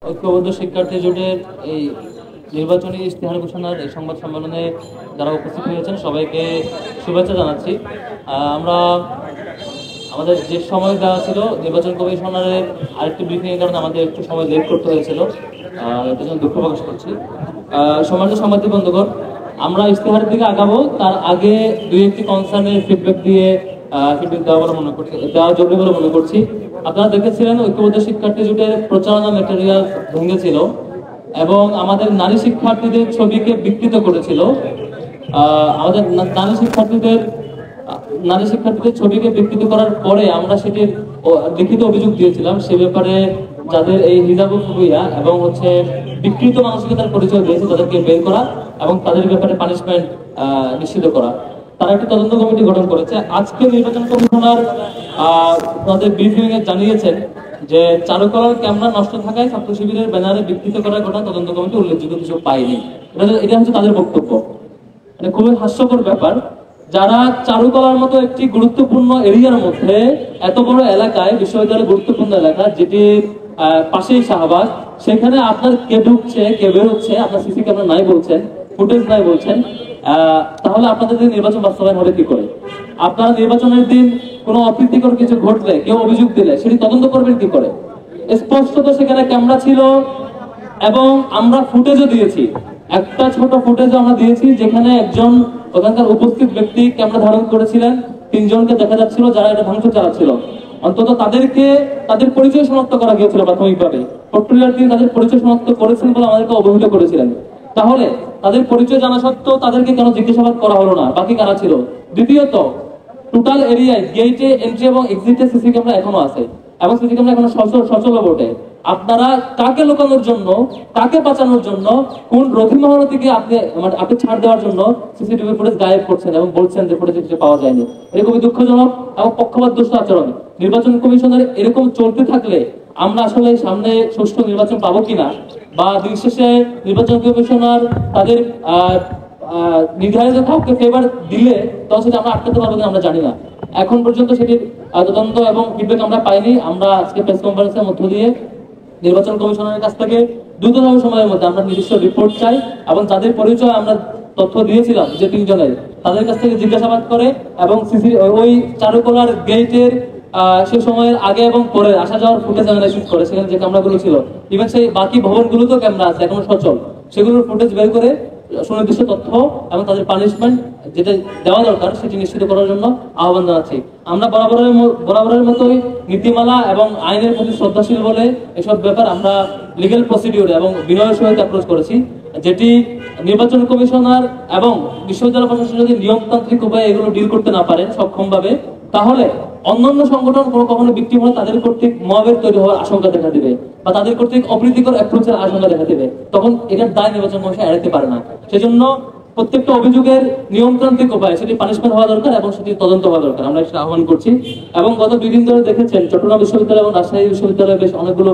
ঐক্যবদ্ধ শিক্ষার্থী জোটের এই নির্বাচনী ইশতেহার ঘোষণার এই সংবাদ সম্মেলনে যারা উপস্থিত হয়েছেন সবাইকে শুভেচ্ছা জানাচ্ছি। আমরা আমাদের যে সময় দেওয়া ছিল নির্বাচন কমিশনারের আরেকটি ব্রিফিং এর কারণে আমাদের একটু সময় লেট করতে হয়েছিল, এটার জন্য দুঃখ প্রকাশ করছি। সম্মানিত সাংবাদিক বন্ধুগণ, আমরা ইশতেহারের দিকে আগাবো তার আগে দুই একটি কনসার্নের ফিডব্যাক দেওয়া জরুরি বলে মনে করছি। আপনারা দেখেছিলেন ঐক্যবদ্ধ শিক্ষার্থী জোটের প্রচারণা ম্যাটেরিয়াল ভেঙেছিল এবং আমাদের নারী শিক্ষার্থীদের ছবিকে বিকৃত করেছিল। আমাদের নারী শিক্ষার্থীদের ছবিকে বিকৃত করার পরে আমরা সেটির লিখিত অভিযোগ দিয়েছিলাম। সে ব্যাপারে যাদের এই হিজাবোফোবিয়া এবং বিকৃত মানসিকতার পরিচয় দিয়েছে তাদেরকে বের করা এবং তাদের ব্যাপারে পানিশমেন্ট নিশ্চিত করা। তারা একটি তদন্ত কমিটি গঠন করেছে। আজকে নির্বাচন কমিশনার তাদের ব্রিফিং এ জানিয়েছেন যে চারুকলার ক্যামেরা নষ্ট থাকায় ছাত্র শিবিরের ব্যানারে বিকৃত করার ঘটনা তদন্ত কমিটি উল্লেখযোগ্য কিছু পায়নি। এটা হচ্ছে তাদের বক্তব্য। মানে খুবই হাস্যকর ব্যাপার, যারা চারুকলার মতো একটি গুরুত্বপূর্ণ এরিয়ার মধ্যে এত বড় এলাকায়, বিশ্ববিদ্যালয়ের গুরুত্বপূর্ণ এলাকা যেটির পাশেই শাহবাগ, সেখানে আপনার কে ঢুকছে কে বের হচ্ছে, আপনার সিসি ক্যামেরা নাই বলছেন, ফুটেজ নাই বলছেন, তাহলে আপনাদের নির্বাচন বাস্তবায়ন হবে কি করে? আপনারা নির্বাচনের দিন কোনো অপ্রীতিকর কিছু ঘটলে, কেউ অভিযোগ দিলে সেটি তদন্ত করবেন কি করে? স্পষ্টত সেখানে ক্যামেরা ছিল এবং আমরা ফুটেজও দিয়েছি। একটা ছোট ফুটেজ আমরা দিয়েছি যেখানে একজন ওখানকার উপস্থিত ব্যক্তি ক্যামেরা ধারণ করেছিলেন, তিনজনকে দেখা যাচ্ছিল যারা এটা ভাঙচুর চালাচ্ছিল। অন্তত তাদের পরিচয় শনাক্ত করা গিয়েছিল প্রাথমিকভাবে। প্রক্রিয়ার দিন তাদের পরিচয় শনাক্ত করেছেন বলে আমাদেরকে অবহিত করেছিলেন। তাহলে তাদের পরিচয় জানা সত্ত্বেও তাদেরকে কেন জিজ্ঞাসাবাদ করা হলো না? বাকি কারা ছিল? দ্বিতীয়ত, টোটাল এরিয়ায় গেটে এন্ট্রি এবং এক্সিটে সিসি ক্যামেরা এখনো আছে এবং সিসি ক্যামেরা এখনো সচল বটে। আপনারা কাকে লুকানোর জন্য, কাকে বাঁচানোর জন্য, কোন রথী মহারথীকে আপনি ছাড় দেওয়ার জন্য সিসিটিভি ফুটেজ গায়েব করছেন এবং বলছেন যে ফুটেজ কিছু পাওয়া যায়নি? এরকমই দুঃখজনক এবং পক্ষপাতদুষ্ট আচরণ। নির্বাচন কমিশনের এরকম চলতে থাকলে আমরা আসলে সামনে সুষ্ঠু নির্বাচন পাবো কিনা, বা দিন শেষে নির্বাচন কমিশনার তাদের নির্ধারিত কাউকে ফেভার দিলে তখন সেটা আমরা আটকাতে পারবো কিনা আমরা জানি না। এখন পর্যন্ত সেটির তদন্ত এবং ফিডব্যাক আমরা পাইনি। আমরা আজকে প্রেস কনফারেন্সের মধ্য দিয়ে নির্বাচন কমিশনারের কাছ থেকে দ্রুততম সময়ের মধ্যে আমরা নিজস্ব রিপোর্ট চাই এবং যাদের পরিচয় আমরা তথ্য দিয়েছিলাম যে তিনজনের, তাদের কাছ থেকে জিজ্ঞাসাবাদ করে এবং ওই চারুকলার গেটের সেই সময়ের আগে এবং পরে আসা যাওয়ার ফুটেজ অ্যানালাইসিস করে সেখানে যে ক্যামেরাগুলো ছিল, ইভেন সেই বাকি ভবনগুলোতেও ক্যামেরা আছে এখনো সচল, সেগুলোর ফুটেজ বের করে সুনির্দিষ্ট তথ্য এবং তাদের পানিশমেন্ট যেটা দেওয়া দরকার সেটি নিশ্চিত করার জন্য আহ্বান জানাচ্ছি। আমরা বরাবরের মতোই নীতিমালা এবং আইনের প্রতি শ্রদ্ধাশীল বলে এসব ব্যাপার আমরা লিগ্যাল প্রসিডিউর এবং বিনয়ের সহিত অ্যাপ্রোচ করেছি, যেটি নির্বাচন কমিশনার এবং বিশ্ববিদ্যালয় প্রশাসন যদি নিয়মতান্ত্রিক উপায়ে এগুলো ডিল করতে না পারেন সক্ষমভাবে, তাহলে অন্যান্য সংগঠন কখনো ভিকটিম হলে তাদের কর্তৃক মবের তৈরি হওয়ার আশঙ্কা দেখা দিবে বা তাদের কর্তৃক অপ্রীতিকর অ্যাপ্রোচের আশঙ্কা দেখা দিবে। তখন এটার দায় নির্বাচন কমিশন এড়াতে পারে না। সেজন্য প্রত্যেকটা অভিযোগের নিয়মতান্ত্রিক উপায়ে সেটি পানিশমেন্ট হওয়া দরকার এবং সেটি তদন্ত হওয়া দরকার, আমরা সেটা আহ্বান করছি। এবং গত 2 দিন ধরে দেখেছেন চট্টগ্রাম বিশ্ববিদ্যালয় এবং রাজশাহী বিশ্ববিদ্যালয়ে বেশ অনেকগুলো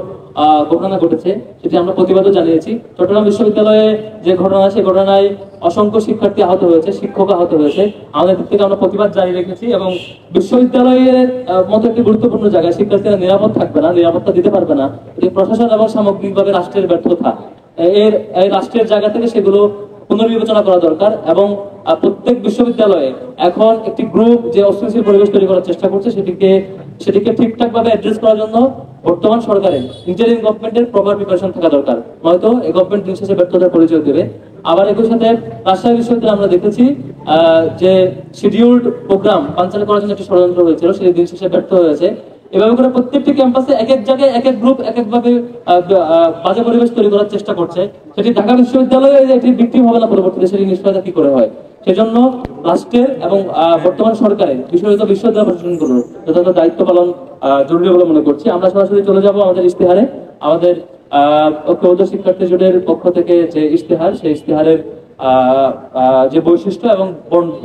ঘটনা ঘটেছে, সেটি আমরা প্রতিবাদও জানিয়েছি। চট্টগ্রাম বিশ্ববিদ্যালয়ে যে ঘটনা, সেই ঘটনায় অসংখ্য শিক্ষার্থী আহত হয়েছে, শিক্ষক আহত হয়েছে। আমাদের দিক থেকে আমরা প্রতিবাদ জারি রেখেছি এবং বিশ্ববিদ্যালয়ের মতো একটি গুরুত্বপূর্ণ জায়গায় শিক্ষার্থীরা নিরাপদ থাকবে না, নিরাপত্তা দিতে পারবে না, এটি প্রশাসন এবং সামগ্রিকভাবে রাষ্ট্রের ব্যর্থতা। এই রাষ্ট্রের জায়গা থেকে সেগুলো পুনর্বিবেচনা করা দরকার এবং প্রত্যেক বিশ্ববিদ্যালয়ে এখন একটি গ্রুপ যে অস্থিতিশীল পরিবেশ তৈরি করার চেষ্টা করছে সেটিকে ঠিকঠাক ভাবে অ্যাড্রেস করার জন্য বর্তমান সরকারের ইন্টারিম গভর্নমেন্টের প্রপার প্রিপারেশন থাকা দরকার, নয়তো এই গভর্নমেন্ট দিন শেষে ব্যর্থতার পরিচয় দেবে। আবার একই সাথে রাজশাহী বিশ্ববিদ্যালয়ে আমরা দেখেছি যে শিডিউলড প্রোগ্রাম বানচাল করার জন্য একটি ষড়যন্ত্র হয়েছিল, সেটি দিন শেষে ব্যর্থ হয়েছে। এভাবে করে প্রত্যেকটি ক্যাম্পাসে এক এক জায়গায় এক এক গ্রুপ এক একভাবে বাজে পরিবেশ তৈরি করার চেষ্টা করছে। সেটি ঢাকা বিশ্ববিদ্যালয়ে এটি ভিকটিম হবে না, পরবর্তীতে সেটি নিশ্চয়তা কি করে হয়? সেজন্য রাষ্ট্রের এবং বর্তমান সরকারের বিশ্ববিদ্যালয় প্রশাসনগুলোর যথাযথ দায়িত্ব পালন জরুরি বলে মনে করছি। আমরা সরাসরি চলে যাব আমাদের ইশতেহারে। আমাদের ঐক্যবদ্ধ শিক্ষার্থী জোটের পক্ষ থেকে যে ইশতেহার, সেই ইশতেহারের যে বৈশিষ্ট্য এবং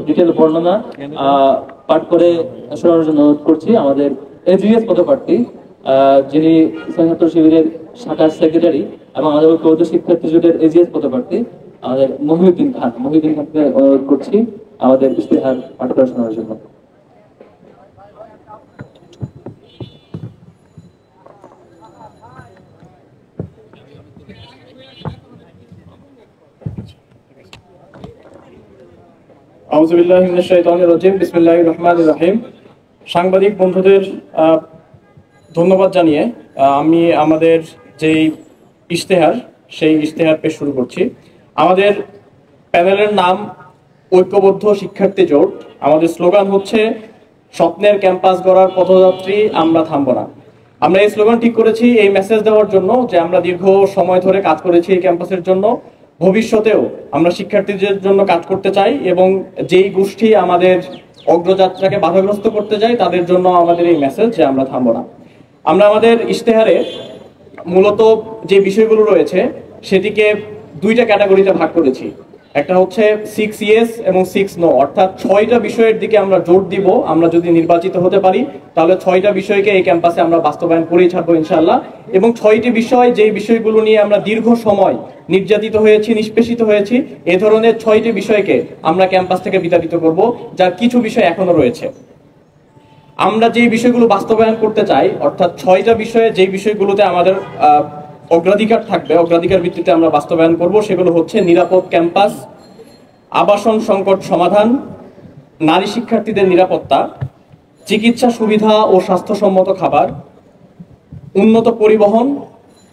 ডিটেল বর্ণনা পাঠ করে শোনানোর জন্য অনুরোধ করছি আমাদের এজিএস পদপ্রার্থী, যিনি ছাত্র শিবিরের শাখার সেক্রেটারি এবং আমাদের ঐক্যবদ্ধ শিক্ষার্থী জোটের এজিএস পদপ্রার্থী আমাদের মহিউদ্দিন খানকে অনুরোধ করছি আমাদের ইশতেহার পাঠ করে শোনানোর জন্য। আউযু বিল্লাহি মিনাশ শাইতানির রাজিম। বিসমিল্লাহির রহমানির রহিম। সাংবাদিক বন্ধুদের ধন্যবাদ জানিয়ে আমি আমাদের যেই ইশতেহার সেই ইশতেহার পেশ শুরু করছি। আমাদের প্যানেলের নাম ঐক্যবদ্ধ শিক্ষার্থী জোট। আমাদের স্লোগান হচ্ছে স্বপ্নের ক্যাম্পাস গড়ার পথযাত্রী, আমরা থামব না। আমরা এই স্লোগান ঠিক করেছি এই মেসেজ দেওয়ার জন্য যে আমরা দীর্ঘ সময় ধরে কাজ করেছি এই ক্যাম্পাসের জন্য, ভবিষ্যতেও আমরা শিক্ষার্থীদের জন্য কাজ করতে চাই এবং যেই গোষ্ঠী আমাদের অগ্রযাত্রাকে বাধাগ্রস্ত করতে চাই তাদের জন্য আমাদের এই মেসেজ যে আমরা থামব না। আমরা আমাদের ইশতেহারে মূলত যে বিষয়গুলো রয়েছে সেটিকে দুইটা ক্যাটাগরিতে ভাগ করেছি। একটা হচ্ছে 6 ইয়েস এবং 6 নো, অর্থাৎ 6টা বিষয়ের দিকে আমরা জোর দিব। আমরা যদি নির্বাচিত হতে পারি তাহলে 6টা বিষয়কে এই ক্যাম্পাসে আমরা বাস্তবায়ন করেই ছাড়বো ইনশাআল্লাহ। এবং 6টি বিষয়, যেই বিষয়গুলো নিয়ে আমরা দীর্ঘ সময় নির্যাতিত হয়েছি, নিষ্পেষিত হয়েছি, এ ধরনের 6টি বিষয়কে আমরা ক্যাম্পাস থেকে বিতাড়িত করব, যার কিছু বিষয় এখনো রয়েছে। আমরা যেই বিষয়গুলো বাস্তবায়ন করতে চাই, অর্থাৎ 6টা বিষয়ে যেই বিষয়গুলোতে আমাদের অগ্রাধিকার থাকবে, অগ্রাধিকার ভিত্তিতে আমরা বাস্তবায়ন করব, সেগুলো হচ্ছে নিরাপদ ক্যাম্পাস, আবাসন সংকট সমাধান, নারী শিক্ষার্থীদের নিরাপত্তা, চিকিৎসা সুবিধা ও স্বাস্থ্যসম্মত খাবার, উন্নত পরিবহন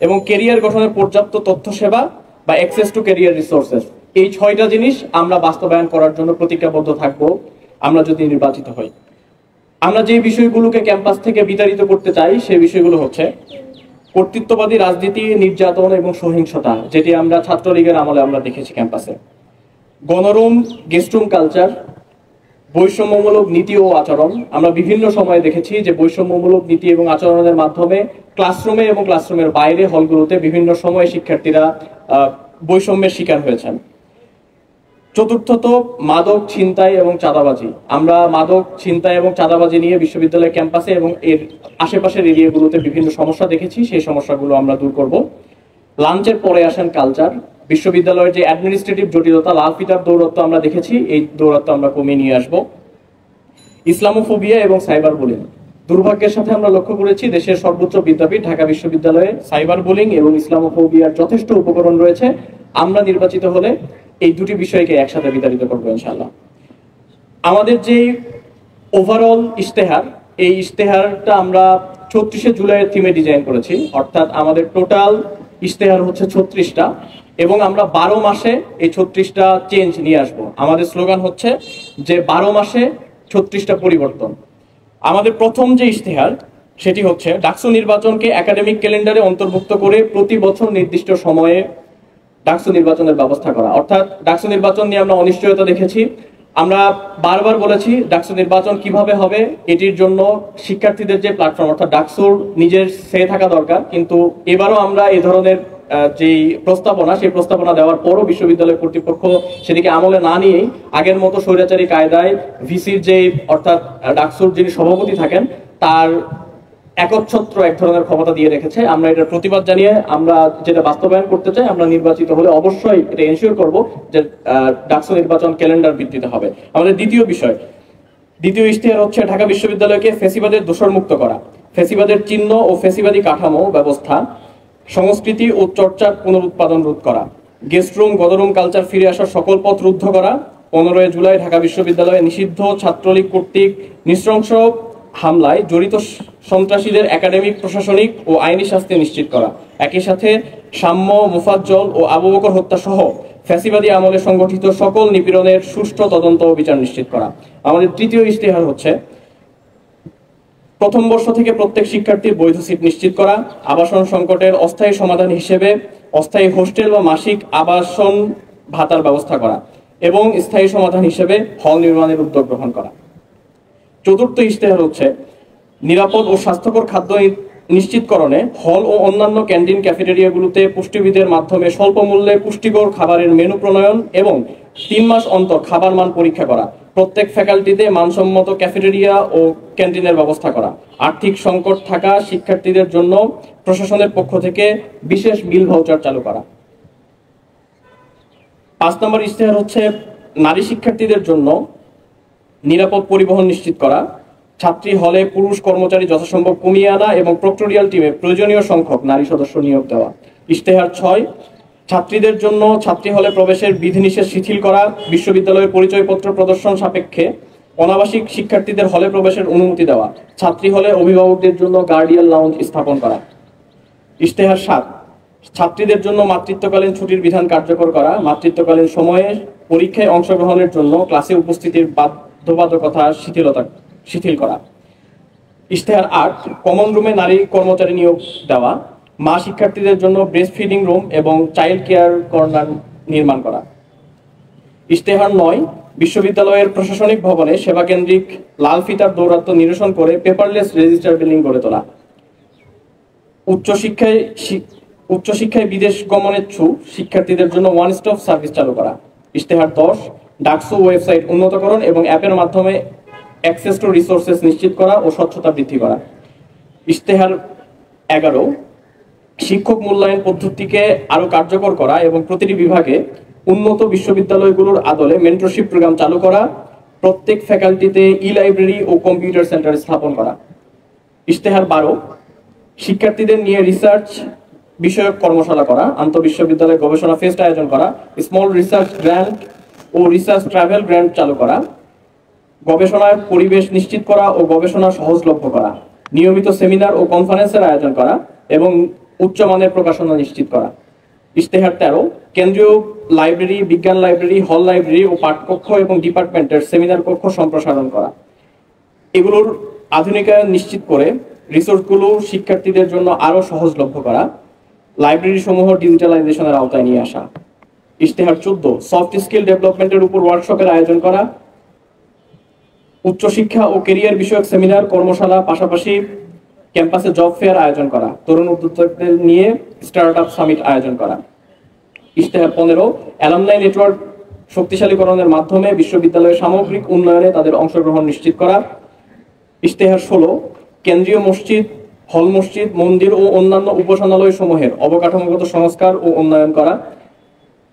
এবং ক্যারিয়ার গঠনের পর্যাপ্ত তথ্য সেবা বা অ্যাক্সেস টু ক্যারিয়ার রিসোর্সেস। এই 6টা জিনিস আমরা বাস্তবায়ন করার জন্য প্রতিজ্ঞাবদ্ধ থাকব আমরা যদি নির্বাচিত হই। আমরা যে বিষয়গুলোকে ক্যাম্পাস থেকে বিতাড়িত করতে চাই সেই বিষয়গুলো হচ্ছে কর্তৃত্ববাদী রাজনীতি, নির্যাতন এবং সহিংসতা, যেটি আমরা ছাত্রলীগের আমলে আমরা দেখেছি ক্যাম্পাসে, গণরুম, গেস্টরুম কালচার, বৈষম্যমূলক নীতি ও আচরণ। আমরা বিভিন্ন সময়ে দেখেছি যে বৈষম্যমূলক নীতি এবং আচরণের মাধ্যমে ক্লাসরুমে এবং ক্লাসরুমের বাইরে হলগুলোতে বিভিন্ন সময়ে শিক্ষার্থীরা বৈষম্যের শিকার হয়েছেন। চতুর্থত মাদক, ছিনতাই এবং চাঁদাবাজি। আমরা মাদক, ছিনতাই এবং চাঁদাবাজি নিয়ে বিশ্ববিদ্যালয় ক্যাম্পাসে এবং এর আশেপাশের এরিয়াগুলোতে বিভিন্ন সমস্যা দেখেছি, সেই সমস্যাগুলো আমরা দূর করব। লাঞ্চের পরে আসেন কালচার। বিশ্ববিদ্যালয়ের যে অ্যাডমিনিস্ট্রেটিভ জটিলতা, লাল ফিতার দৌরত্ব আমরা দেখেছি, এই দৌরত্ব আমরা কমিয়ে নিয়ে আসব। ইসলামোফোবিয়া এবং সাইবার বুলিং। দুর্ভাগ্যের সাথে আমরা লক্ষ্য করেছি দেশের সর্বোচ্চ বিদ্যাপীঠ ঢাকা বিশ্ববিদ্যালয়ে সাইবার বুলিং এবং ইসলামোফোবিয়ার যথেষ্ট উপকরণ রয়েছে। আমরা নির্বাচিত হলে এই দুটি বিষয়কে একসাথে বিতাড়িত করবো ইনশাআল্লাহ। আমাদের যে ওভারঅল ইশতেহার, এই ইশতেহারটা আমরা ৩৬শে জুলাইয়ের থিমে ডিজাইন করেছি, অর্থাৎ আমাদের টোটাল ইশতেহার হচ্ছে ৩৬টা এবং আমরা 12 মাসে এই ৩৬টা চেঞ্জ নিয়ে আসবো। আমাদের স্লোগান হচ্ছে যে 12 মাসে ৩৬টা পরিবর্তন। আমাদের প্রথম যে ইশতেহার সেটি হচ্ছে ডাকসু নির্বাচনকে একাডেমিক ক্যালেন্ডারে অন্তর্ভুক্ত করে প্রতি বছর নির্দিষ্ট সময়ে ডাকসু নির্বাচনের ব্যবস্থা করা। অর্থাৎ ডাকসু নির্বাচন নিয়ে আমরা অনিশ্চয়তা দেখেছি। আমরা বারবার বলেছি ডাকসু নির্বাচন কিভাবে হবে, এটির জন্য শিক্ষার্থীদের যে প্ল্যাটফর্ম, অর্থাৎ ডাকসুর নিজের সে থাকা দরকার। কিন্তু এবারও আমরা এই ধরনের যেই প্রস্তাবনা, সেই প্রস্তাবনা দেওয়ার পরও বিশ্ববিদ্যালয় কর্তৃপক্ষ সেদিকে আমলে না নিয়েই আগের মতো স্বৈরাচারী কায়দায় ভিসির যে, অর্থাৎ ডাকসুর যিনি সভাপতি থাকেন, তার একচ্ছত্র এক ধরনের ক্ষমতা দিয়ে রেখেছে। আমরা এটার প্রতিবাদ জানিয়ে আমরা যেটা বাস্তবায়ন করতে চাই, আমরা নির্বাচিত হলে অবশ্যই এটা এনশিওর করব যে ডাকসু নির্বাচন ক্যালেন্ডার ভিত্তিতে হবে। আমাদের দ্বিতীয় ইশতেহার হচ্ছে ঢাকা বিশ্ববিদ্যালয়কে ফ্যাসিবাদের দোষরমুক্ত করা, ফ্যাসিবাদের চিহ্ন ও ফ্যাসিবাদী কাঠামো ব্যবস্থা, সংস্কৃতি ও চর্চার পুনরুৎপাদন রোধ করা, গেস্টরুম, গণরুম কালচার ফিরে আসার সকল পথ রুদ্ধ করা, 15 জুলাই ঢাকা বিশ্ববিদ্যালয়ে নিষিদ্ধ ছাত্রলীগ কর্তৃক নৃশংস হামলায় জড়িত সন্ত্রাসীদের একাডেমিক, প্রশাসনিক ও আইনি শাস্তি নিশ্চিত করা, একই সাথে সাম্য, মুফাজ্জল ও আবু বকর হত্যা সহ ফ্যাসিবাদী আমলে সংগঠিত সকল নিপীড়নের সুষ্ঠু তদন্ত ও বিচার নিশ্চিত করা। আমাদের তৃতীয় ইশতেহার হচ্ছে প্রথম বর্ষ থেকে প্রত্যেক শিক্ষার্থীর বৈধ সিট নিশ্চিত করা, আবাসন সংকটের অস্থায়ী সমাধান হিসেবে অস্থায়ী হোস্টেল বা মাসিক আবাসন ভাতার ব্যবস্থা করা এবং স্থায়ী সমাধান হিসেবে হল নির্মাণের উদ্যোগ গ্রহণ করা। চতুর্থ ইশতেহার হচ্ছে নিরাপদ ও স্বাস্থ্যকর খাদ্য নিশ্চিতকরণে হল ও অন্যান্য ক্যান্টিন, ক্যাফেটেরিয়াগুলোতে পুষ্টিবিদের মাধ্যমে স্বল্প মূল্যে পুষ্টিকর খাবারের মেনু প্রণয়ন এবং 3 মাস অন্তর খাবার মান পরীক্ষা করা, প্রত্যেক ফ্যাকাল্টিতে মানসম্মত ক্যাফেটেরিয়া ও ক্যান্টিনের ব্যবস্থা করা, আর্থিক সংকট থাকা শিক্ষার্থীদের জন্য প্রশাসনের পক্ষ থেকে বিশেষ মিল ভাউচার চালু করা। 5 নম্বর ইশতেহার হচ্ছে নারী শিক্ষার্থীদের জন্য নিরাপদ পরিবহন নিশ্চিত করা, ছাত্রী হলে পুরুষ কর্মচারী যথাসম্ভব কমিয়ে আনা এবং প্রক্টোরিয়াল টিমে প্রয়োজনীয় সংখ্যক নারী সদস্য নিয়োগ দেওয়া। ইশতেহার 6, ছাত্রীদের জন্য ছাত্রী হলে প্রবেশের বিধিনিষেধ শিথিল করা, বিশ্ববিদ্যালয়ের পরিচয়পত্র প্রদর্শন সাপেক্ষে অনাবাসিক শিক্ষার্থীদের হলে প্রবেশের অনুমতি দেওয়া, ছাত্রী হলে অভিভাবকদের জন্য গার্ডিয়ান লাউঞ্জ স্থাপন করা। ইশতেহার 7, ছাত্রীদের জন্য মাতৃত্বকালীন ছুটির বিধান কার্যকর করা, মাতৃত্বকালীন সময়ে পরীক্ষায় অংশগ্রহণের জন্য ক্লাসে উপস্থিতির বাধ্যবাধকতা শিথিল করা। ইশতেহার 8, কমন রুমে নারী কর্মচারী নিয়োগ দেওয়া, মা শিক্ষার্থীদের জন্য ব্রেস্ট ফিডিং রুম এবং চাইল্ড কেয়ার কর্নার নির্মাণ করা। ইশতেহার 9, বিশ্ববিদ্যালয়ের প্রশাসনিক ভবনে সেবাকেন্দ্রিক লাল ফিতার দৌরাত্ম্য নিরসন করে পেপারলেস রেজিস্টার বিল্ডিং গড়ে তোলা। উচ্চশিক্ষায় বিদেশ গমনেচ্ছু শিক্ষার্থীদের জন্য ওয়ান স্টপ সার্ভিস চালু করা। ইশতেহার 10, ডাকসু ওয়েবসাইট উন্নতকরণ এবং অ্যাপের মাধ্যমে অ্যাক্সেস টু রিসোর্সেস নিশ্চিত করা ও স্বচ্ছতা বৃদ্ধি করা। ইশতেহার 11, শিক্ষক মূল্যায়ন পদ্ধতিকে আরো কার্যকর করা এবং প্রতিটি বিভাগে উন্নত বিশ্ববিদ্যালয়গুলোর আদলে মেন্টরশিপ প্রোগ্রাম চালু করা, প্রত্যেক ফ্যাকাল্টিতে ই-লাইব্রেরি ও কম্পিউটার সেন্টার স্থাপন করা। ইশতেহার 12, শিক্ষার্থীদের নিয়ে রিসার্চ বিষয়ক কর্মশালা করা, আন্তঃবিশ্ববিদ্যালয় গবেষণা ফেস্ট আয়োজন করা, স্মল রিসার্চ গ্র্যান্ট ও রিসার্চ ট্রাভেল গ্র্যান্ট চালু করা, গবেষণার পরিবেশ নিশ্চিত করা ও গবেষণা সহজলভ্য করা, নিয়মিত সেমিনার ও কনফারেন্সের আয়োজন করা এবং উচ্চমানের প্রকাশনা নিশ্চিত করা। ইশতেহার 13, কেন্দ্রীয় লাইব্রেরি, বিজ্ঞান লাইব্রেরি, হল লাইব্রেরি ও পাঠকক্ষ এবং ডিপার্টমেন্টের সেমিনার কক্ষ সম্প্রসারণ করা। এগুলোর আধুনিকায়ন নিশ্চিত করে রিসোর্সগুলো শিক্ষার্থীদের জন্য আরো সহজলভ্য করা, লাইব্রেরি সমূহ ডিজিটালাইজেশনের আওতায় নিয়ে আসা। ইশতেহার 14, সফট স্কিল ডেভেলপমেন্টের উপর ওয়ার্কশপের আয়োজন করা, উচ্চশিক্ষা ও কেরিয়ার বিষয়ক সেমিনার, কর্মশালা, পাশাপাশি ক্যাম্পাসে জব ফেয়ার আয়োজন করা, তরুণ উদ্যোক্তাদের নিয়ে স্টার্টআপ সামিট আয়োজন করা। ইশতেহার 15, অ্যালামনাই নেটওয়ার্ক শক্তিশালীকরণের মাধ্যমে বিশ্ববিদ্যালয়ের সামগ্রিক উন্নয়নে তাদের অংশগ্রহণ নিশ্চিত করা। ইশতেহার 16, কেন্দ্রীয় মসজিদ, হল মসজিদ, মন্দির ও অন্যান্য উপাসনালয় সমূহের অবকাঠামোগত সংস্কার ও উন্নয়ন করা,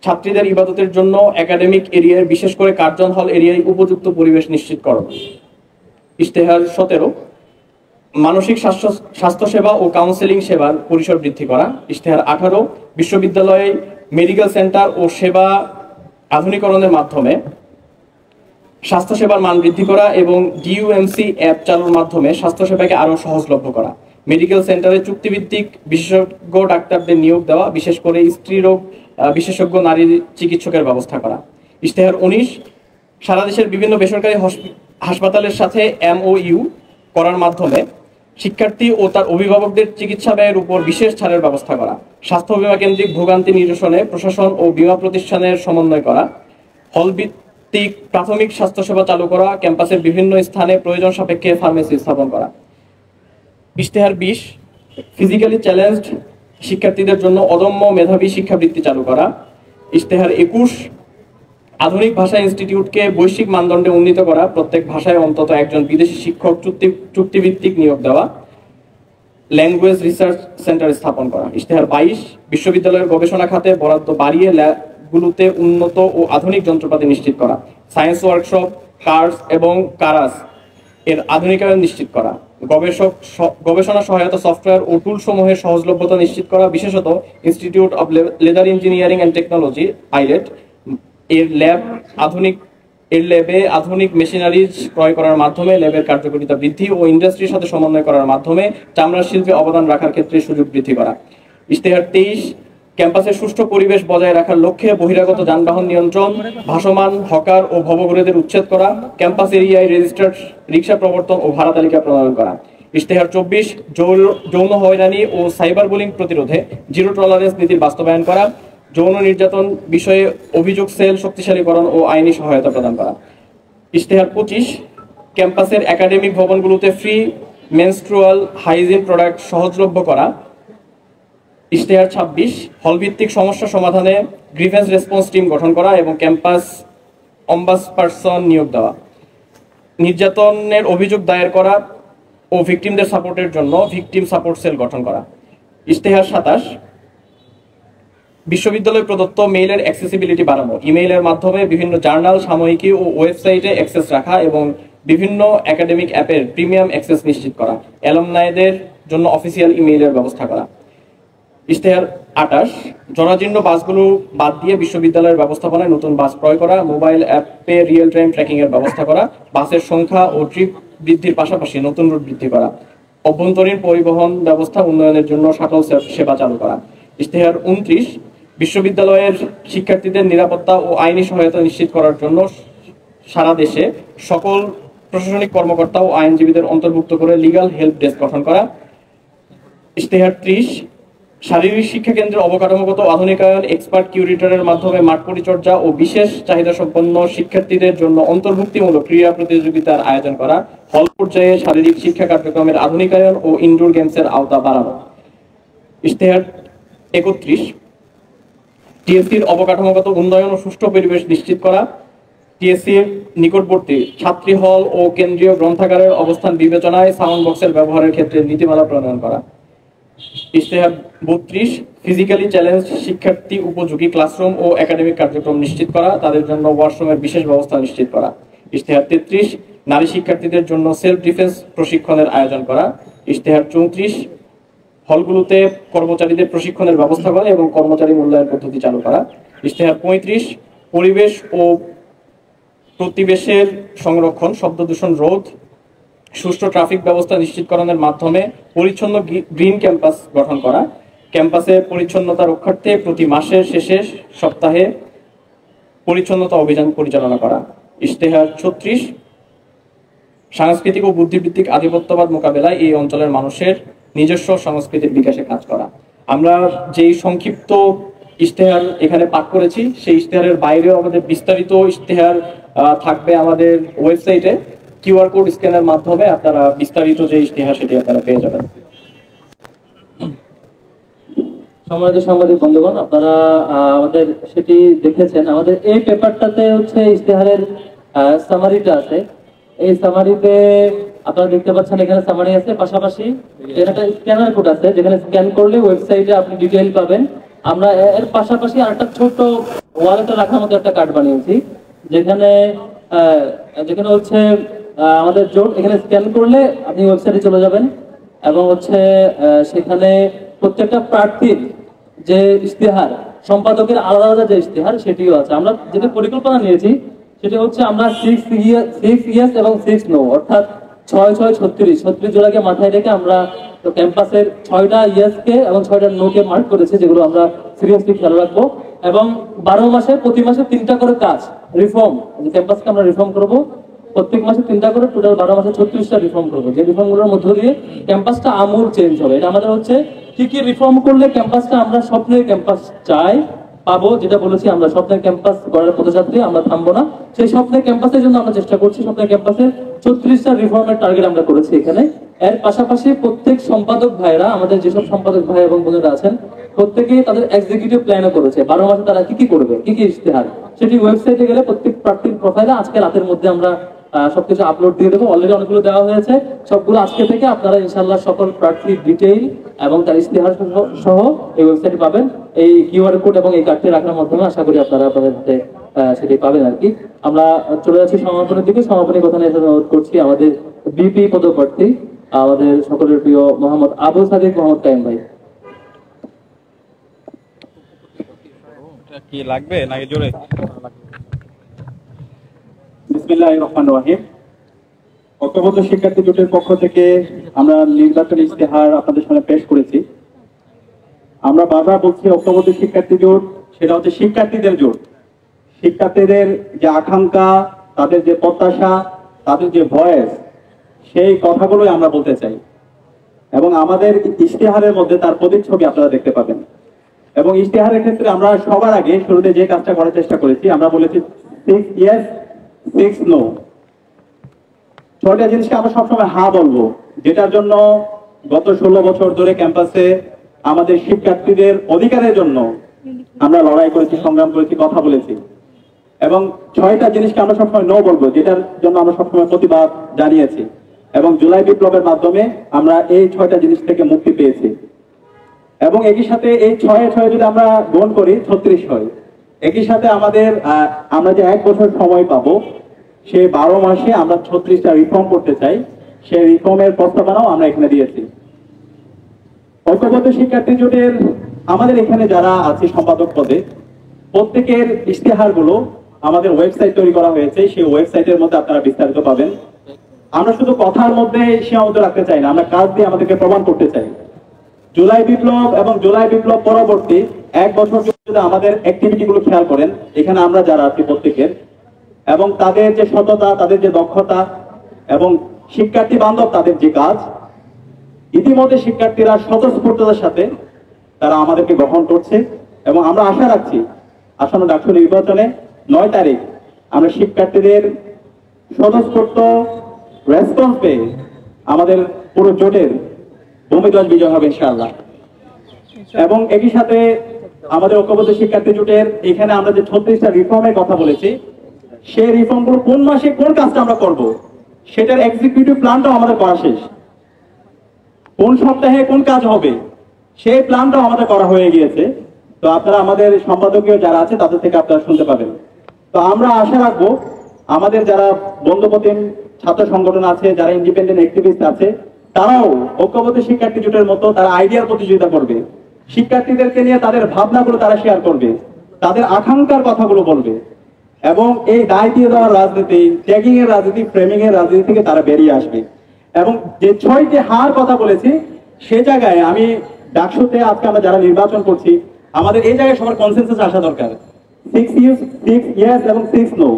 ছাত্রীদের ইবাদতের জন্য একাডেমিক এরিয়ায় বিশেষ করে কার্জন হল এরিয়ায় উপযুক্ত পরিবেশ নিশ্চিত করা। ইশতেহার 17, মানসিক স্বাস্থ্যসেবা ও কাউন্সেলিং সেবার পরিসর বৃদ্ধি করা। ইশতেহার 18, বিশ্ববিদ্যালয়ে মেডিকেল সেন্টার ও সেবা আধুনিকরণের মাধ্যমে স্বাস্থ্যসেবার মান বৃদ্ধি করা এবং ডিইউএমসি অ্যাপ চালুর মাধ্যমে স্বাস্থ্যসেবাকে আরো সহজলভ্য করা। মেডিকেল সেন্টারে চুক্তিভিত্তিক বিশেষজ্ঞ ডাক্তারদের নিয়োগ দেওয়া, বিশেষ করে স্ত্রীরোগ বিশেষজ্ঞ নারী চিকিৎসকের ব্যবস্থা করা। ইশতেহার 19, সারা দেশের বিভিন্ন বেসরকারি হাসপাতালের সাথে MOU করার মাধ্যমে শিক্ষার্থী ও তার অভিভাবকদের চিকিৎসা ব্যয়ের উপর বিশেষ ছাড়ের ব্যবস্থা করা, স্বাস্থ্য বীমা কেন্দ্রিক ভোগান্তি নিরসনে প্রশাসন ও বীমা প্রতিষ্ঠানের সমন্বয় করা, হল ভিত্তিক প্রাথমিক স্বাস্থ্যসেবা চালু করা, ক্যাম্পাসের বিভিন্ন স্থানে প্রয়োজন সাপেক্ষে ফার্মেসি স্থাপন করা। ইশতেহার 20, ফিজিক্যালি চ্যালেঞ্জড শিক্ষার্থীদের জন্য অদম্য মেধাবী শিক্ষাবৃত্তি চালু করা। ইশতেহার 21, আধুনিক ভাষা ইনস্টিটিউটকে বৈশ্বিক মানদণ্ডে উন্নীত করা, প্রত্যেক ভাষায় অন্তত একজন বিদেশি শিক্ষক চুক্তিভিত্তিক নিয়োগ দেওয়া, ল্যাঙ্গুয়েজ রিসার্চ সেন্টার স্থাপন করা। ইশতেহার 22, বিশ্ববিদ্যালয়ের গবেষণা খাতে বরাদ্দ বাড়িয়ে ল্যাবগুলোতে উন্নত ও আধুনিক যন্ত্রপাতি নিশ্চিত করা, সায়েন্স ওয়ার্কশপ, কার্স এবং কারাস এর আধুনিকায়ন নিশ্চিত করা, গবেষণা সহায়তা সফটওয়্যার ও টুল সমূহের সহজলভ্যতা নিশ্চিত করা, বিশেষত institute of leather engineering and technology eyelet এর ল্যাবে আধুনিক মেশিনারিজ ক্রয় করার মাধ্যমে ল্যাবের কার্যকারিতা বৃদ্ধি ও ইন্ডাস্ট্রির সাথে সমন্বয় করার মাধ্যমে চামড়া শিল্পে অবদান রাখার ক্ষেত্রে সুযোগ বৃদ্ধি করা। ইশতেহার 23, ক্যাম্পাসের সুষ্ঠু পরিবেশ বজায় রাখার লক্ষ্যে বহিরাগত যানবাহন নিয়ন্ত্রণ, ভাসমান হকার ও ভবঘুরেদের উচ্ছেদ করা, ক্যাম্পাস এরিয়ায় রেজিস্টার্ড রিক্সা প্রবর্তন ও ভাড়া তালিকা প্রণয়ন করা। ইশতেহার 24, যৌন হয়রানি ও সাইবার বুলিং প্রতিরোধে জিরো টলারেন্স নীতির বাস্তবায়ন করা, যৌন নির্যাতন বিষয়ে অভিযোগ সেল শক্তিশালীকরণ ও আইনি সহায়তা প্রদান করা। ইশতেহার 25, ক্যাম্পাসের একাডেমিক ভবনগুলোতে ফ্রি মেনস্ট্রুয়াল হাইজিন প্রোডাক্ট সহজলভ্য করা। ইশতেহার 26, হলভিত্তিক সমস্যা সমাধানে গ্রিভেন্স রেসপন্স টিম গঠন করা এবং ক্যাম্পাস অম্বাসপারসন নিয়োগ দেওয়া, নির্যাতনের অভিযোগ দায়ের করা ও ভিকটিমদের সাপোর্টের জন্য ভিকটিম সাপোর্ট সেল গঠন করা। ইশতেহার 27, বিশ্ববিদ্যালয় প্রদত্ত মেইলের অ্যাক্সেসিবিলিটি বাড়ানো, ইমেইলের মাধ্যমে বিভিন্ন জার্নাল, সাময়িকী ও ওয়েবসাইটে অ্যাক্সেস রাখা এবং বিভিন্ন একাডেমিক অ্যাপের প্রিমিয়াম অ্যাক্সেস নিশ্চিত করা, অ্যালুমনাইদের জন্য অফিসিয়াল ইমেইলের ব্যবস্থা করা। ইশতেহার 28, জরাজীর্ণ বাসগুলো বাদ দিয়ে বিশ্ববিদ্যালয়ের ব্যবস্থাপনায় নতুন বাস ক্রয় করা, মোবাইল অ্যাপে রিয়েল টাইম ট্র্যাকিং এর ব্যবস্থা করা, বাসের সংখ্যা ও ট্রিপ বৃদ্ধির পাশাপাশি নতুন রুট বৃদ্ধি করা, অভ্যন্তরীণ পরিবহন ব্যবস্থা উন্নয়নের জন্য শাটল সেবা চালু করা। ইশতেহার 29, বিশ্ববিদ্যালয়ের শিক্ষার্থীদের নিরাপত্তা ও আইনি সহায়তা নিশ্চিত করার জন্য সারা দেশে সকল প্রশাসনিক কর্মকর্তা ও আইনজীবীদের অন্তর্ভুক্ত করে লিগ্যাল হেল্প ডেস্ক গঠন করা। ইশতেহার 30, শারীরিক শিক্ষা কেন্দ্রের অবকাঠামোগত আধুনিকায়ন, এক্সপার্ট কিউরেটরের মাধ্যমে মাঠ পরিচর্যা ও বিশেষ চাহিদা সম্পন্ন শিক্ষার্থীদের জন্য অন্তর্ভুক্তিমূলক ক্রীড়া প্রতিযোগিতার আয়োজন করা, হল পর্যায়ে শারীরিক শিক্ষা কার্যক্রমের আধুনিকায়ন ও ইনডোর গেমসের আওতা বাড়ানো। ইশতেহার 31, টিএসসির অবকাঠামোগত উন্নয়ন ও সুষ্ঠু পরিবেশ নিশ্চিত করা, টিএসসির নিকটবর্তী ছাত্রী হল ও কেন্দ্রীয় গ্রন্থাগারের অবস্থান বিবেচনায় সাউন্ড বক্সের ব্যবহারের ক্ষেত্রে নীতিমালা প্রণয়ন করা। ইশতেহার 32, ফিজিক্যালি চ্যালেঞ্জ শিক্ষার্থী উপযোগী ক্লাসরুম ও একাডেমিক কার্যক্রম নিশ্চিত করা, তাদের জন্য ওয়াশরুমের বিশেষ ব্যবস্থা নিশ্চিত করা। ইশতেহার 33, নারী শিক্ষার্থীদের জন্য সেলফ ডিফেন্স প্রশিক্ষণের আয়োজন করা। ইশতেহার 34, হলগুলোতে কর্মচারীদের প্রশিক্ষণের ব্যবস্থা করা এবং কর্মচারী মূল্যায়ন পদ্ধতি চালু করা। ইশতেহার 35, পরিবেশ ও প্রতিবেশের সংরক্ষণ, শব্দ দূষণ রোধ, সুষ্ঠু ট্রাফিক ব্যবস্থা নিশ্চিতকরণের মাধ্যমে পরিচ্ছন্ন গ্রিন ক্যাম্পাস গঠন করা, ক্যাম্পাসে পরিচ্ছন্নতা রক্ষার্থে প্রতি মাসের শেষে সপ্তাহে পরিচ্ছন্নতা অভিযান পরিচালনা করা। ইশতেহার 36, সাংস্কৃতিক ও বুদ্ধিবৃত্তিক আধিপত্যবাদ মোকাবেলায় এই অঞ্চলের মানুষের নিজস্ব সংস্কৃতির বিকাশে কাজ করা। আমরা যেই সংক্ষিপ্ত ইশতেহার এখানে পাঠ করেছি, সেই ইশতেহারের বাইরেও আমাদের বিস্তারিত ইশতেহার থাকবে আমাদের ওয়েবসাইটে। কিউআর কোড স্ক্যানের মাধ্যমে আপনারা বিস্তারিত যে ইশতেহার সেটি আপনারা পেয়ে যাবেন। সম্মানিত সাংবাদিক বন্ধুগণ, আপনারা আমাদের সেটি দেখেছেন। আমাদের এই পেপারটাতে হচ্ছে ইশতেহারের সামারিটা আছে। এই সামারিতে আপনারা দেখতে পাচ্ছেন এখানে সামারি আছে, পাশাপাশি একটা স্ক্যানার কোড আছে, যেখানে স্ক্যান করলে ওয়েবসাইটে আপনি ডিটেইল পাবেন। আমরা এর পাশাপাশি আরেকটা ছোট ওয়ালেটে রাখার মতো একটা কার্ড বানিয়েছি, যেখানে হচ্ছে আমাদের জোট, এখানে স্ক্যান করলে আপনি ওয়েবসাইটে চলে যাবেন এবং হচ্ছে সেখানে প্রত্যেকটা প্রার্থীর যে ইশতেহার, সম্পাদকের আলাদা আলাদা যে ইশতেহার সেটিও আছে। আমরা যেটা পরিকল্পনা নিয়েছি সেটা হচ্ছে আমরা 6 ইয়ার্স এবং 6 নো, অর্থাৎ 6-6-36 জোড়াকে মাথায় রেখে আমরা ক্যাম্পাসের 6টা ইয়ার্সকে এবং 6টা নোকে মার্ক করেছি, যেগুলো আমরা সিরিয়াসলি খেয়াল রাখবো। এবং 12 মাসে প্রতি মাসে 3টা করে কাজ রিফর্ম, ক্যাম্পাসকে আমরা রিফর্ম করবো প্রত্যেক মাসে 3টা করে, টোটাল 12 মাসে 36টা রিফর্ম করবো, যে রিফর্মগুলোর মধ্য দিয়ে ক্যাম্পাসটা আমূল চেঞ্জ হবে। এটা আমাদের হচ্ছে কি কি রিফর্ম করলে ক্যাম্পাসটা আমরা স্বপ্নের ক্যাম্পাস চাই পাবো, যেটা বলেছি আমরা স্বপ্নের ক্যাম্পাস গড়ার পথযাত্রী, আমরা থামবো না। সেই স্বপ্নের ক্যাম্পাসের জন্য আমরা চেষ্টা করছি। স্বপ্নের ক্যাম্পাসে 36টা রিফর্মের টার্গেট আমরা করেছি এখানে। এর পাশাপাশি প্রত্যেক সম্পাদক ভাইরা, আমাদের যেসব সম্পাদক ভাই এবং বোনেরা আছেন, প্রত্যেকেই তাদের এক্সিকিউটিভ প্ল্যানও করেছে 12 মাসে তারা কি কি করবে, কি কি ইশতেহার, সেটি ওয়েবসাইটে গেলে প্রত্যেক প্রার্থীর প্রোফাইলে আজকে রাতের মধ্যে আমরা সবকিছু আপলোড দিয়ে দেবো। অলরেডি অনেকগুলো দেওয়া হয়েছে, সবগুলো আজকে থেকে আপনারা ইনশাআল্লাহ সকল প্রার্থীর ডিটেইল এবং তার ইশতেহার সহ এই ওয়েবসাইটে পাবেন। এই কিউআর কোড এবং এই কার্ডটি রাখার মাধ্যমে আশা করি আপনারা আপনাদের হাতে সেটি পাবেন আর কি। আমরা চলে যাচ্ছি সমাপনের দিকে। সমাপনী কথা নিয়ে অনুরোধ করছি আমাদের বিপি পদপ্রার্থী, আমাদের সকলের প্রিয় মোহাম্মদ আবু সাদিক মোহাম্মদ কাইম ভাই। কি লাগবে নাকি জোরে? বিসমিল্লাহির রহমানির রহিম। ঐক্যবদ্ধ শিক্ষার্থী জোটের পক্ষ থেকে আমরা নির্বাচনী ইশতেহার আপনাদের সামনে পেশ করেছি। আমরা বারবার বলছি ঐক্যবদ্ধ শিক্ষার্থী জোট সেটা হচ্ছে শিক্ষার্থীদের জোট। শিক্ষার্থীদের যে আকাঙ্ক্ষা, তাদের যে প্রত্যাশা, তাদের যে ভয়েস, সেই কথাগুলোই আমরা বলতে চাই এবং আমাদের ইশতেহারের মধ্যে তার প্রতিচ্ছবি আপনারা দেখতে পাবেন। এবং ইশতেহারের ক্ষেত্রে আমরা সবার আগে শুরুতে যে কাজটা করার চেষ্টা করেছি, আমরা বলেছি 6 ইয়েস 6 নো। 6টা জিনিসকে আমরা সবসময় হা বলবো, যেটার জন্য গত 16 বছর ধরে ক্যাম্পাসে আমাদের শিক্ষার্থীদের অধিকারের জন্য আমরা লড়াই করেছি, সংগ্রাম করেছি, কথা বলেছি। এবং 6টা জিনিসকে আমরা সবসময় নো বলবো, যেটার জন্য আমরা সবসময় প্রতিবাদ জানিয়েছি। এবং জুলাই বিপ্লবের মাধ্যমে আমরা এই 6টা জিনিস থেকে মুক্তি পেয়েছি। এবং একই সাথে এই 6 যদি আমরা গ্রহণ করি 36 হয়। একই সাথে আমরা যে 1 বছর সময় পাবো, সেই 12 মাসে আমরা 36টা রিফর্ম করতে চাই, সেই রিফর্মের প্রস্তাবনাও আমরা এখানে দিয়েছি। ঐক্যবদ্ধ শিক্ষার্থী জোটের আমাদের এখানে যারা আছে সম্পাদক পদে, প্রত্যেকের ইশতেহারগুলো আমাদের ওয়েবসাইট তৈরি করা হয়েছে, সেই ওয়েবসাইটের মধ্যে আপনারা বিস্তারিত পাবেন। আমরা শুধু কথার মধ্যে সীমাবদ্ধ রাখতে চাই না, আমরা কাজ দিয়ে আমাদেরকে প্রমাণ করতে চাই। জুলাই বিপ্লব এবং জুলাই বিপ্লব পরবর্তী 1 বছর যদি আমাদের অ্যাক্টিভিটি গুলো খেয়াল করেন, এখানে আমরা যারা আছি প্রত্যেকের, এবং তাদের যে সততা, তাদের যে দক্ষতা এবং শিক্ষার্থী বান্ধব তাদের যে কাজ, ইতিমধ্যে শিক্ষার্থীরা স্বতঃস্ফূর্ততার সাথে তারা আমাদেরকে গ্রহণ করছে এবং আমরা আশা রাখছি আসন্ন ডাকসু নির্বাচনে 9 তারিখ আমরা শিক্ষার্থীদের স্বতঃস্ফূর্ত রেসপন্স পেয়ে আমাদের পুরো জোটের ভূমিধ্বজ বিজয় হবে ইনশাআল্লাহ। এবং একই সাথে আমাদের ঐক্যবদ্ধ শিক্ষার্থী জোটের এখানে আমরা যে 36টা রিফর্মের কথা বলেছি, সেই রিফর্মগুলো কোন মাসে কোন কাজটা আমরা করব, সেটার এক্সিকিউটিভ প্ল্যানটাও আমাদের করা শেষ। কোন সপ্তাহে কোন কাজ হবে সেই প্ল্যানটাও আমাদের করা হয়ে গিয়েছে। তো আপনারা আমাদের সম্পাদকীয় যারা আছে তাদের থেকে আপনারা শুনতে পাবেন। তো আমরা আশা রাখবো আমাদের যারা বন্ধুপ্রতিম ছাত্র সংগঠন আছে, যারা ইন্ডিপেন্ডেন্ট অ্যাক্টিভিস্ট আছে, তারাও ঐক্যবদ্ধ শিক্ষার্থী জোটের মতো তারা আইডিয়ার প্রতিযোগিতা করবে, শিক্ষার্থীদেরকে নিয়ে তাদের ভাবনাগুলো তারা শেয়ার করবে, তাদের আকাঙ্ক্ষার কথাগুলো বলবে এবং এই দায় দিয়ে দেওয়ার রাজনীতি, ট্যাগিং এর রাজনীতি, ফ্রেমিং এর রাজনীতি থেকে তারা বেরিয়ে আসবে। এবং যে 6টি হার কথা বলেছি, সে জায়গায় আমি ডাকসুতে আজকে আমরা যারা নির্বাচন করছি, আমাদের এই জায়গায় সবার কনসেনসাস আসা দরকার। 6 ইয়েস এবং 6 নো,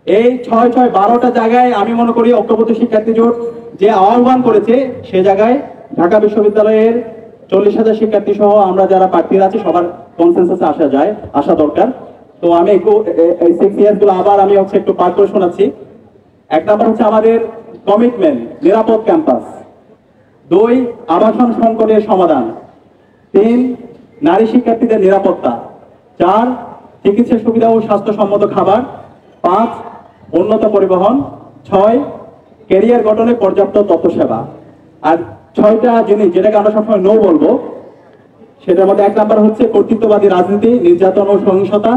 এই 6-6-12টা জায়গায় আমি মনে করি ঐক্যবদ্ধ শিক্ষার্থী জোট যে আহ্বান করেছে, সে জায়গায় ঢাকা বিশ্ববিদ্যালয়ের 40,000 শিক্ষার্থী সহ আমরা যারা প্রার্থীরা আছি সবার কনসেনসাসে আসা দরকার। তো আমি একটু এই 6 ইয়ার্স গুলো আবার আমি একটু পাঠ করে শোনাচ্ছি। 1 নাম্বার হচ্ছে আমাদের কমিটমেন্ট, নিরাপদ ক্যাম্পাস। 2, আবাসন সংকটের সমাধান। 3, নারী শিক্ষার্থীদের নিরাপত্তা। 4, চিকিৎসা সুবিধা ও স্বাস্থ্যসম্মত খাবার। 5, উন্নত পরিবহন। 6, ক্যারিয়ার গঠনে পর্যাপ্ত তথ্য সেবা। আর 6টা জিনিস যেটাকে আমরা সবসময় নো বলবো, সেটার মধ্যে 1 নাম্বার হচ্ছে কর্তৃত্ববাদী রাজনীতি, নির্যাতন ও সহিংসতা।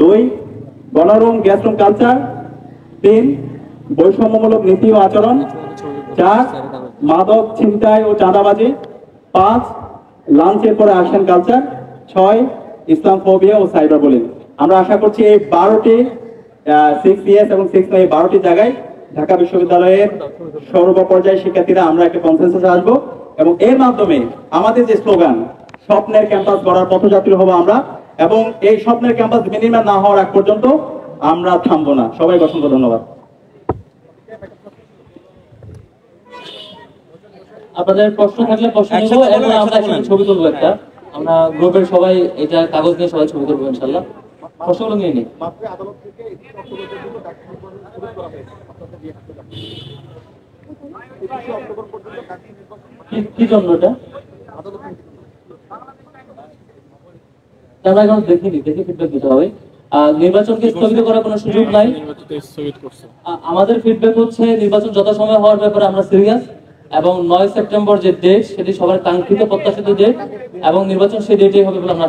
2, গণরুম গ্যাসরুম কালচার। 3, বৈষম্যমূলক নীতি ও আচরণ। 4, মাদক ছিনতাই ও চাঁদাবাজি। 5, লাঞ্চের পরে আসেন কালচার। 6, ইসলাম ফোবিয়া ও সাইবার বুলিং। আমরা আশা করছি এই 12টি 6 ইয়ার্স এবং 6 এই 12টি জায়গায় ঢাকা বিশ্ববিদ্যালয়ের সর্বপর্যায়ের শিক্ষার্থীরা আমরা একটা কনসেনসাসে আসবো এবং এর মাধ্যমে আমাদের যে স্লোগান স্বপ্নের ক্যাম্পাস গড়ার পথযাত্রী হবো আমরা, এবং এই স্বপ্নের ক্যাম্পাস বিনির্মাণ না হওয়ার আগ পর্যন্ত আমরা থামবো না। সবাইকে অসংখ্য ধন্যবাদ। আপনাদের প্রশ্ন থাকলে প্রশ্ন নেবো, এবং আমরা একসাথে ছবি তুলবো একটা। আমরা গ্রুপের সবাই এটা কাগজ নিয়ে সবাই ছবি তুলবো ইনশাআল্লাহ। প্রশ্নগুলো নিয়ে নিই। কি জন্য এটা আমরা এখন দেখিনি, দেখে ফিডব্যাক দিতে হবে। নির্বাচনকে স্থগিত করার কোনো সুযোগ নাই। আমাদের ফিডব্যাক হচ্ছে নির্বাচন যথাসময়ে হওয়ার ব্যাপারে আমরা সিরিয়াস, এবং 9 সেপ্টেম্বর যে ডেট সেটি সবার কাঙ্ক্ষিত প্রত্যাশিত ডেট, এবং নির্বাচন সেই ডেটেই হবে বলে আমরা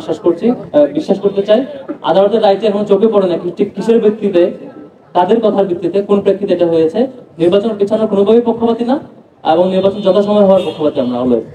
বিশ্বাস করতে চাই। আদালতের রায়টি এখন চোখে পড়ে না ঠিক কিসের ভিত্তিতে, তাদের কথার ভিত্তিতে, কোন প্রেক্ষিতে এটা হয়েছে। নির্বাচন পেছানোর কোনোভাবেই পক্ষপাতী না, এবং নির্বাচন যথাসময় হওয়ার পক্ষপাতী আমরা অলওয়েজ।